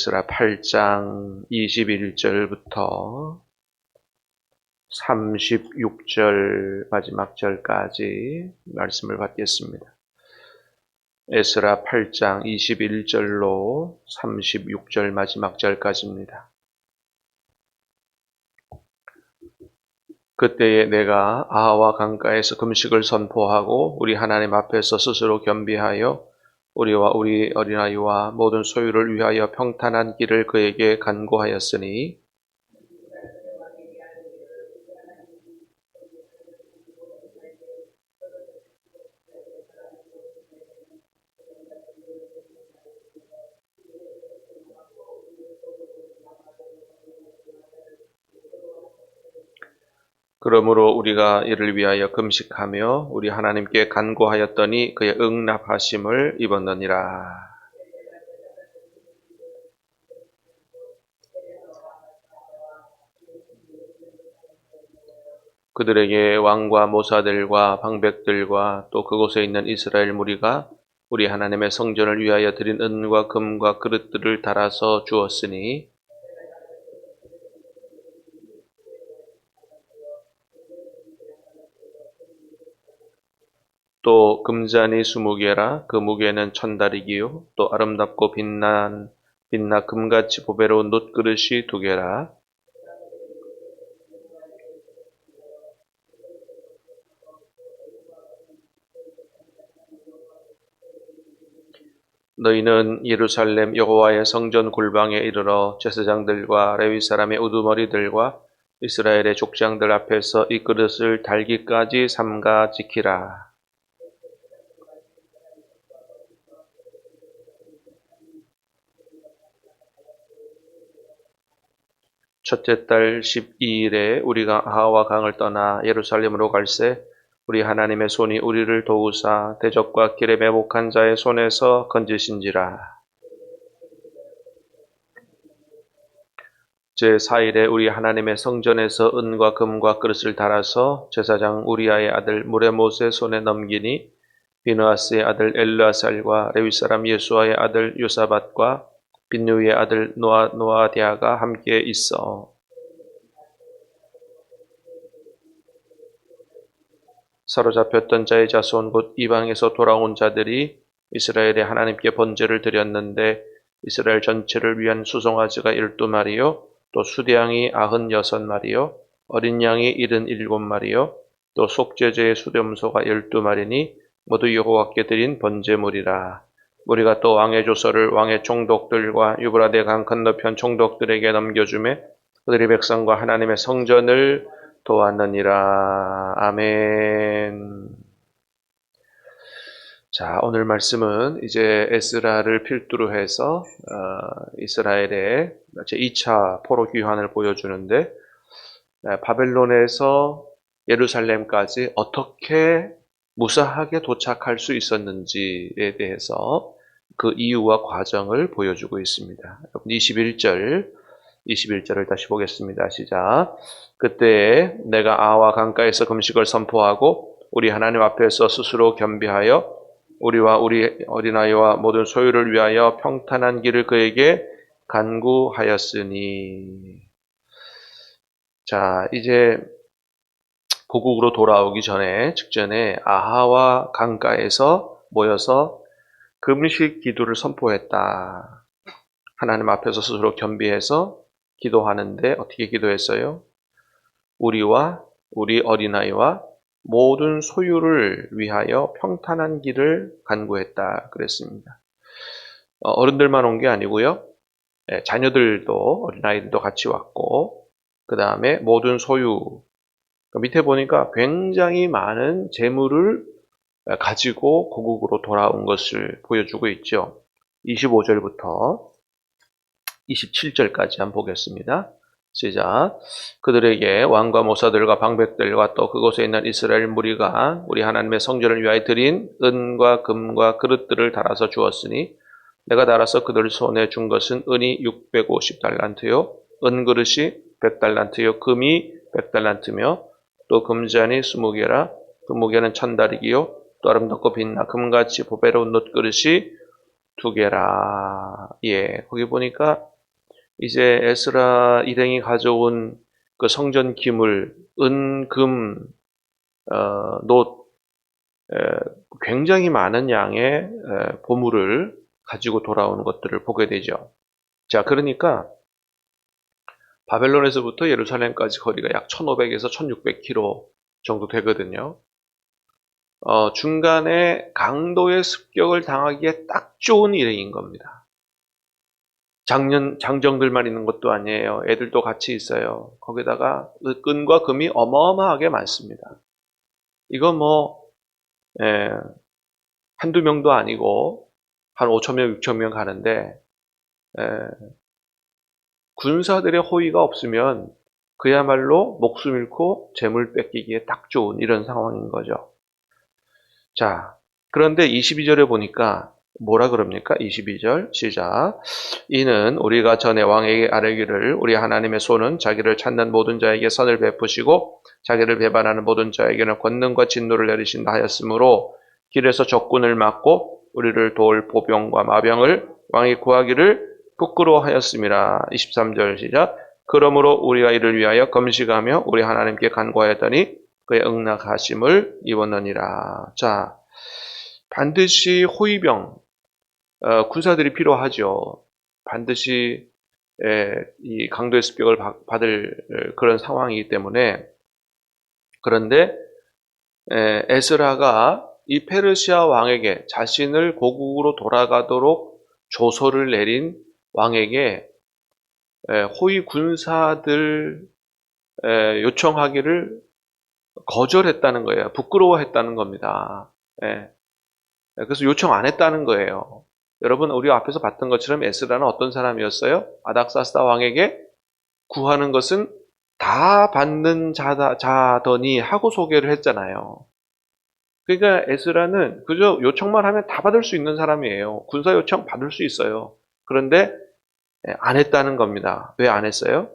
에스라 8장 21절부터 36절 마지막 절까지 말씀을 받겠습니다. 에스라 8장 21절로 36절 마지막 절까지입니다. 그때에 내가 아하와 강가에서 금식을 선포하고 우리 하나님 앞에서 스스로 겸비하여 우리와 우리 어린아이와 모든 소유를 위하여 평탄한 길을 그에게 간구하였으니 그러므로 우리가 이를 위하여 금식하며 우리 하나님께 간구하였더니 그의 응답하심을 입었느니라. 그들에게 왕과 모사들과 방백들과 또 그곳에 있는 이스라엘 무리가 우리 하나님의 성전을 위하여 드린 은과 금과 그릇들을 달아서 주었으니 또 금잔이 20개라 그 무게는 1000다리기요 또 아름답고 빛나 금같이 보배로운 놋그릇이 2개라 너희는 예루살렘 여호와의 성전 골방에 이르러 제사장들과 레위 사람의 우두머리들과 이스라엘의 족장들 앞에서 이 그릇을 달기까지 삼가 지키라. 첫째 달 12일에 우리가 아하와 강을 떠나 예루살렘으로 갈새 우리 하나님의 손이 우리를 도우사 대적과 길에 매복한 자의 손에서 건지신지라. 제4일에 우리 하나님의 성전에서 은과 금과 그릇을 달아서 제사장 우리아의 아들 무레못의 손에 넘기니 비느하스의 아들 엘르아살과 레위 사람 예수아의 아들 요사밧과 빈누이의 아들 노아디아가 함께 있어 사로잡혔던 자의 자손 곧 이방에서 돌아온 자들이 이스라엘의 하나님께 번제를 드렸는데 이스라엘 전체를 위한 수송아지가 12마리요 또 수대양이 96마리요 어린 양이 77마리요 또 속죄제의 수렴소가 12마리니 모두 여호와께 드린 번제물이라. 우리가 또 왕의 조서를 왕의 총독들과 유브라데 강 건너편 총독들에게 넘겨주매 그들이 백성과 하나님의 성전을 도왔느니라. 아멘. 자, 오늘 말씀은 이제 에스라를 필두로 해서 이스라엘의 제2차 포로 귀환을 보여주는데 바벨론에서 예루살렘까지 어떻게 무사하게 도착할 수 있었는지에 대해서 그 이유와 과정을 보여주고 있습니다. 21절을 다시 보겠습니다. 시작. 그때 내가 아하와 강가에서 금식을 선포하고 우리 하나님 앞에서 스스로 겸비하여 우리와 우리 어린아이와 모든 소유를 위하여 평탄한 길을 그에게 간구하였으니. 자, 이제 고국으로 돌아오기 직전에 아하와 강가에서 모여서 금식 기도를 선포했다. 하나님 앞에서 스스로 겸비해서 기도하는데 어떻게 기도했어요? 우리와 우리 어린아이와 모든 소유를 위하여 평탄한 길을 간구했다 그랬습니다. 어른들만 온 게 아니고요. 자녀들도 어린아이들도 같이 왔고 그 다음에 모든 소유 밑에 보니까 굉장히 많은 재물을 가지고 고국으로 돌아온 것을 보여주고 있죠. 25절부터 27절까지 한번 보겠습니다. 시작. 그들에게 왕과 모사들과 방백들과 또 그곳에 있는 이스라엘 무리가 우리 하나님의 성전을 위하여 드린 은과 금과 그릇들을 달아서 주었으니 내가 달아서 그들 손에 준 것은 은이 650달란트요 은그릇이 100달란트요 금이 100달란트며 또 금잔이 20개라 그 무게는 1000다리기요 또 아름답고 빛나 금같이 보배로운 놋그릇이 2개라. 예, 거기 보니까 이제 에스라 일행이 가져온 그 성전 기물, 은, 금, 놋, 굉장히 많은 양의 보물을 가지고 돌아오는 것들을 보게 되죠. 자, 그러니까 바벨론에서부터 예루살렘까지 거리가 약 1500에서 1600km 정도 되거든요. 중간에 강도의 습격을 당하기에 딱 좋은 일행인 겁니다. 장정들만 있는 것도 아니에요. 애들도 같이 있어요. 거기다가 끈과 금이 어마어마하게 많습니다. 이거 뭐 한두 명도 아니고 한 5,000명, 6,000명 가는데 군사들의 호의가 없으면 그야말로 목숨 잃고 재물 뺏기기에 딱 좋은 이런 상황인 거죠. 자, 그런데 22절에 보니까 뭐라 그럽니까? 22절 시작. 이는 우리가 전에 왕에게 아뢰기를 우리 하나님의 손은 자기를 찾는 모든 자에게 선을 베푸시고 자기를 배반하는 모든 자에게는 권능과 진노를 내리신다 하였으므로 길에서 적군을 막고 우리를 도울 보병과 마병을 왕이 구하기를 부끄러워하였음이라. 23절 시작. 그러므로 우리가 이를 위하여 금식하며 우리 하나님께 간구하였더니 그의 응낙하심을 입었느니라. 자, 반드시 호위병, 군사들이 필요하죠. 반드시 이 강도의 습격을 받을 그런 상황이기 때문에. 그런데 에스라가 이 페르시아 왕에게 자신을 고국으로 돌아가도록 조서를 내린 왕에게 호위 군사들 요청하기를 거절했다는 거예요. 부끄러워했다는 겁니다. 그래서 요청 안 했다는 거예요. 여러분, 우리 앞에서 봤던 것처럼 에스라는 어떤 사람이었어요? 아닥사스다 왕에게 구하는 것은 다 받는 자더니 하고 소개를 했잖아요. 그러니까 에스라는 그저 요청만 하면 다 받을 수 있는 사람이에요. 군사 요청 받을 수 있어요. 그런데 안 했다는 겁니다. 왜 안 했어요?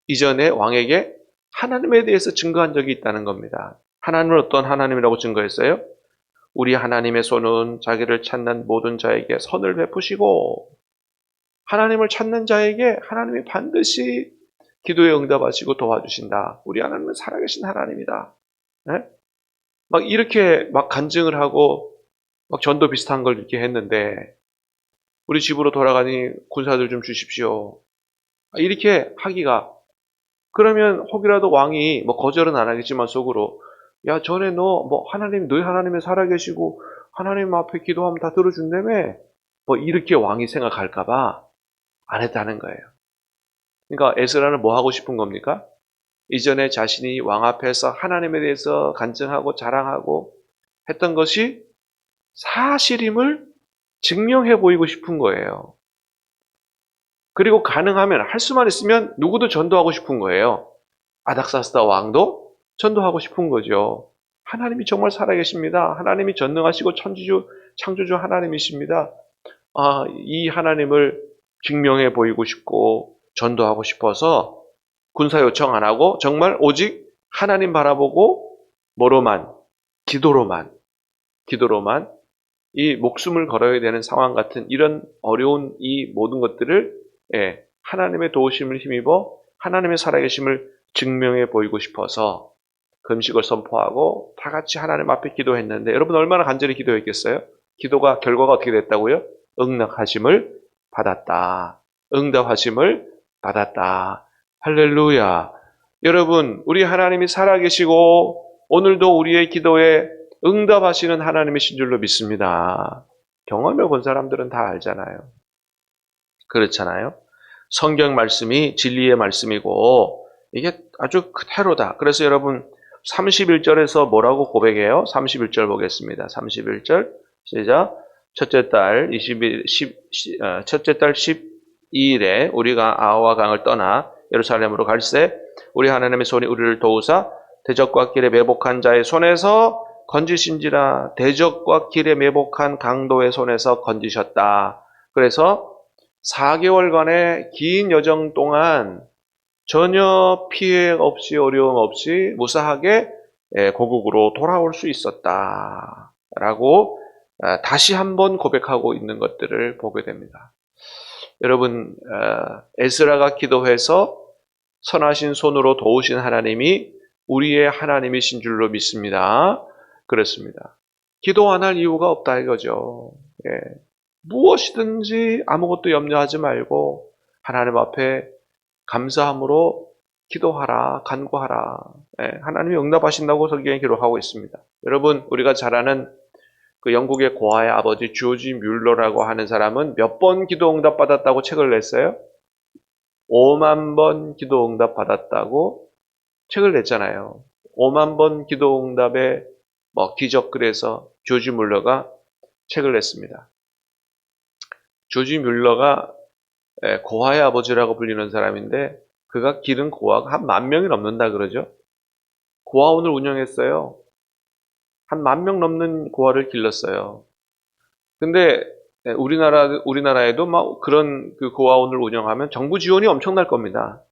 이전에 왕에게 하나님에 대해서 증거한 적이 있다는 겁니다. 하나님은 어떤 하나님이라고 증거했어요? 우리 하나님의 손은 자기를 찾는 모든 자에게 선을 베푸시고 하나님을 찾는 자에게 하나님이 반드시 기도에 응답하시고 도와주신다. 우리 하나님은 살아계신 하나님이다. 네? 막 이렇게 막 간증을 하고 막 전도 비슷한 걸 이렇게 했는데 우리 집으로 돌아가니 군사들 좀 주십시오. 이렇게 하기가 그러면 혹이라도 왕이 뭐 거절은 안 하겠지만 속으로 야 전에 너 뭐 하나님 너희 하나님이 살아계시고 하나님 앞에 기도하면 다 들어준다며 뭐 이렇게 왕이 생각할까봐 안 했다는 거예요. 그러니까 에스라는 뭐 하고 싶은 겁니까? 이전에 자신이 왕 앞에서 하나님에 대해서 간증하고 자랑하고 했던 것이 사실임을 증명해 보이고 싶은 거예요. 그리고 가능하면 할 수만 있으면 누구도 전도하고 싶은 거예요. 아닥사스다 왕도 전도하고 싶은 거죠. 하나님이 정말 살아계십니다. 하나님이 전능하시고 천지주, 창조주 하나님이십니다. 이 하나님을 증명해 보이고 싶고 전도하고 싶어서 군사 요청 안 하고 정말 오직 하나님 바라보고 뭐로만? 기도로만 이 목숨을 걸어야 되는 상황 같은 이런 어려운 이 모든 것들을 하나님의 도우심을 힘입어 하나님의 살아계심을 증명해 보이고 싶어서 금식을 선포하고 다 같이 하나님 앞에 기도했는데 여러분 얼마나 간절히 기도했겠어요? 기도가 결과가 어떻게 됐다고요? 응답하심을 받았다. 응답하심을 받았다. 할렐루야. 여러분 우리 하나님이 살아계시고 오늘도 우리의 기도에 응답하시는 하나님이신 줄로 믿습니다. 경험해 본 사람들은 다 알잖아요. 그렇잖아요. 성경 말씀이 진리의 말씀이고 이게 아주 그대로다. 그래서 여러분 31절에서 뭐라고 고백해요? 31절 보겠습니다. 31절 시작. 첫째 달 12일에 우리가 아하와 강을 떠나 예루살렘으로 갈새 우리 하나님의 손이 우리를 도우사 대적과 길에 매복한 자의 손에서 건지신지라. 대적과 길에 매복한 강도의 손에서 건지셨다. 그래서 4개월간의 긴 여정 동안 전혀 피해 없이 어려움 없이 무사하게 고국으로 돌아올 수 있었다. 라고 다시 한번 고백하고 있는 것들을 보게 됩니다. 여러분, 에스라가 기도해서 선하신 손으로 도우신 하나님이 우리의 하나님이신 줄로 믿습니다. 그렇습니다. 기도 안 할 이유가 없다 이거죠. 예. 무엇이든지 아무것도 염려하지 말고 하나님 앞에 감사함으로 기도하라, 간구하라. 예. 하나님이 응답하신다고 성경에 기록하고 있습니다. 여러분, 우리가 잘 아는 그 영국의 고아의 아버지 조지 뮬러라고 하는 사람은 몇 번 기도 응답 받았다고 책을 냈어요? 5만 번 기도 응답 받았다고 책을 냈잖아요. 5만 번 기도 응답의 기적 그래서 조지 뮬러가 책을 냈습니다. 조지 뮬러가 고아의 아버지라고 불리는 사람인데 그가 기른 고아가 한 10,000명이 넘는다 그러죠. 고아원을 운영했어요. 한 10,000명 넘는 고아를 길렀어요. 근데 우리나라에도 막 그런 그 고아원을 운영하면 정부 지원이 엄청날 겁니다.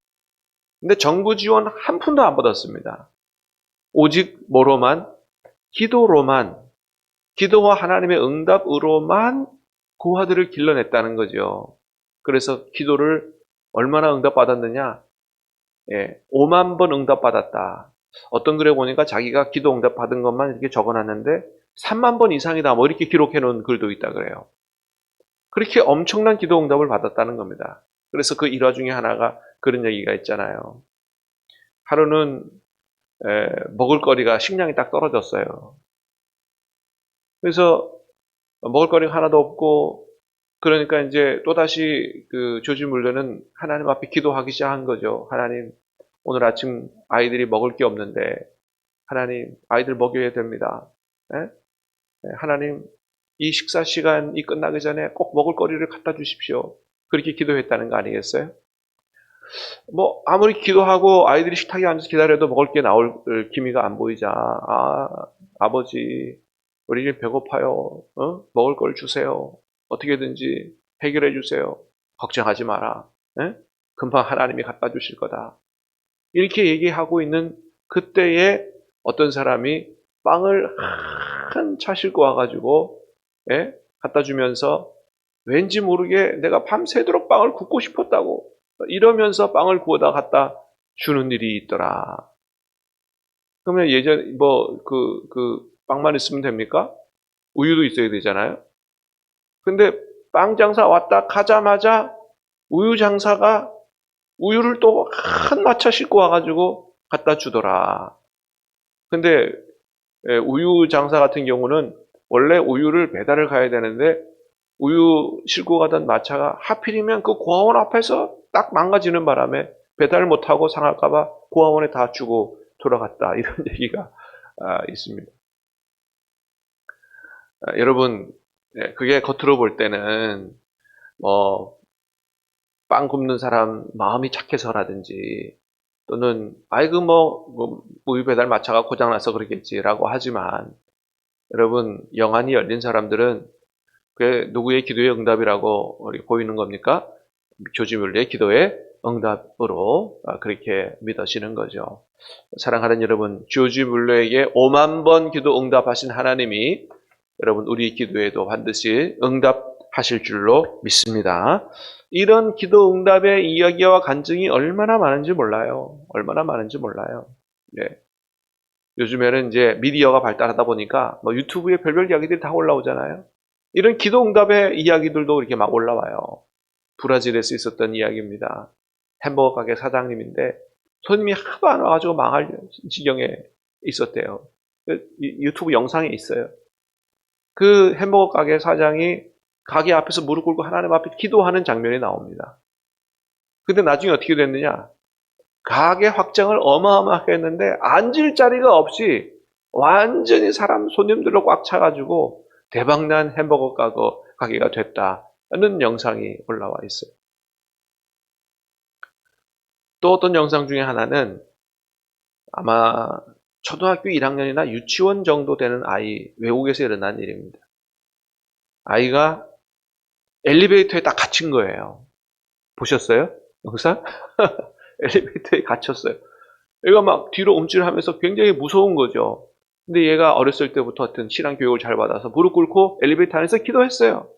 근데 정부 지원 한 푼도 안 받았습니다. 오직 뭐로만? 기도로만, 기도와 하나님의 응답으로만 고아들을 길러냈다는 거죠. 그래서 기도를 얼마나 응답받았느냐? 5만 번 응답받았다. 어떤 글에 보니까 자기가 기도 응답 받은 것만 이렇게 적어놨는데 3만 번 이상이다 뭐 이렇게 기록해 놓은 글도 있다 그래요. 그렇게 엄청난 기도 응답을 받았다는 겁니다. 그래서 그 일화 중에 하나가 그런 얘기가 있잖아요. 하루는 먹을거리가 식량이 딱 떨어졌어요. 그래서 먹을거리가 하나도 없고 그러니까 이제 또다시 그 조지 뮬러는 하나님 앞에 기도하기 시작한 거죠. 하나님, 오늘 아침 아이들이 먹을 게 없는데 하나님, 아이들 먹여야 됩니다. 하나님, 이 식사 시간이 끝나기 전에 꼭 먹을거리를 갖다 주십시오. 그렇게 기도했다는 거 아니겠어요? 아무리 기도하고 아이들이 식탁에 앉아서 기다려도 먹을 게 나올 기미가 안 보이자, 아버지, 우리 배고파요. 먹을 걸 주세요. 어떻게든지 해결해 주세요. 걱정하지 마라. 금방 하나님이 갖다 주실 거다. 이렇게 얘기하고 있는 그때에 어떤 사람이 빵을 한 차 싣고 와가지고 갖다 주면서 왠지 모르게 내가 밤새도록 빵을 굽고 싶었다고 이러면서 빵을 구워다 갖다 주는 일이 있더라. 그러면 빵만 있으면 됩니까? 우유도 있어야 되잖아요. 근데 빵 장사 왔다 가자마자 우유 장사가 우유를 또 한 마차 싣고 와가지고 갖다 주더라. 근데 우유 장사 같은 경우는 원래 우유를 배달을 가야 되는데 우유 싣고 가던 마차가 하필이면 그 고아원 앞에서 딱 망가지는 바람에 배달 못하고 상할까봐 고아원에 다 주고 돌아갔다. 이런 얘기가 있습니다. 여러분, 그게 겉으로 볼 때는 빵 굽는 사람 마음이 착해서라든지 또는 우유 배달 마차가 고장나서 그러겠지라고 하지만 여러분, 영안이 열린 사람들은 그게 누구의 기도의 응답이라고 보이는 겁니까? 조지 뮬러의 기도의 응답으로 그렇게 믿으시는 거죠. 사랑하는 여러분, 조지 뮬러에게 5만 번 기도 응답하신 하나님이 여러분 우리 기도에도 반드시 응답하실 줄로 믿습니다. 이런 기도 응답의 이야기와 간증이 얼마나 많은지 몰라요. 얼마나 많은지 몰라요. 요즘에는 이제 미디어가 발달하다 보니까 유튜브에 별별 이야기들이 다 올라오잖아요. 이런 기도 응답의 이야기들도 이렇게 막 올라와요. 브라질에서 있었던 이야기입니다. 햄버거 가게 사장님인데 손님이 하도 안 와가지고 망할 지경에 있었대요. 유튜브 영상에 있어요. 그 햄버거 가게 사장이 가게 앞에서 무릎 꿇고 하나님 앞에 기도하는 장면이 나옵니다. 근데 나중에 어떻게 됐느냐? 가게 확장을 어마어마하게 했는데 앉을 자리가 없이 완전히 손님들로 꽉 차가지고 대박난 햄버거 가게가 됐다는 영상이 올라와 있어요. 또 어떤 영상 중에 하나는 아마 초등학교 1학년이나 유치원 정도 되는 아이, 외국에서 일어난 일입니다. 아이가 엘리베이터에 딱 갇힌 거예요. 보셨어요? 영상? 엘리베이터에 갇혔어요. 얘가 막 뒤로 움찔하면서 굉장히 무서운 거죠. 근데 얘가 어렸을 때부터 하여튼 신앙 교육을 잘 받아서 무릎 꿇고 엘리베이터 안에서 기도했어요.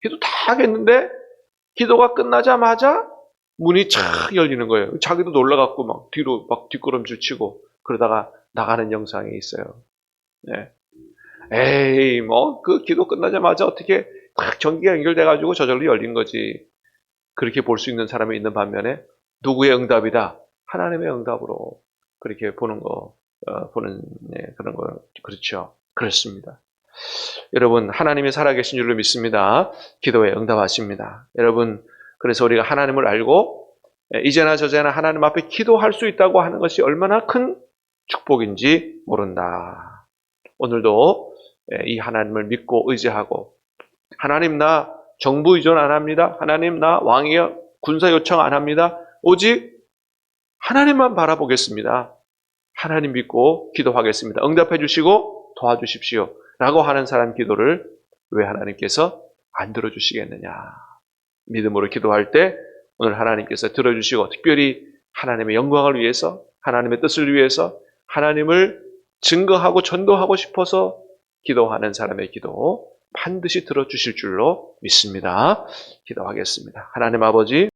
기도 다 하겠는데 기도가 끝나자마자 문이 착 열리는 거예요. 자기도 놀라갖고 막 뒤로 막 뒷걸음질 치고 그러다가 나가는 영상이 있어요. 네. 에이, 뭐, 그 기도 끝나자마자 어떻게 딱 전기가 연결돼가지고 저절로 열린 거지. 그렇게 볼 수 있는 사람이 있는 반면에 누구의 응답이다? 하나님의 응답으로 그렇게 보는 보는, 네, 그런 거, 그렇죠. 그렇습니다. 여러분, 하나님이 살아계신 줄로 믿습니다. 기도에 응답하십니다. 여러분, 그래서 우리가 하나님을 알고, 이제나 저제나 하나님 앞에 기도할 수 있다고 하는 것이 얼마나 큰 축복인지 모른다. 오늘도 이 하나님을 믿고 의지하고, 하나님 나 정부 의존 안 합니다. 하나님 나 왕이여 군사 요청 안 합니다. 오직 하나님만 바라보겠습니다. 하나님 믿고 기도하겠습니다. 응답해 주시고 도와주십시오. 라고 하는 사람 기도를 왜 하나님께서 안 들어주시겠느냐. 믿음으로 기도할 때 오늘 하나님께서 들어주시고 특별히 하나님의 영광을 위해서 하나님의 뜻을 위해서 하나님을 증거하고 전도하고 싶어서 기도하는 사람의 기도 반드시 들어주실 줄로 믿습니다. 기도하겠습니다. 하나님 아버지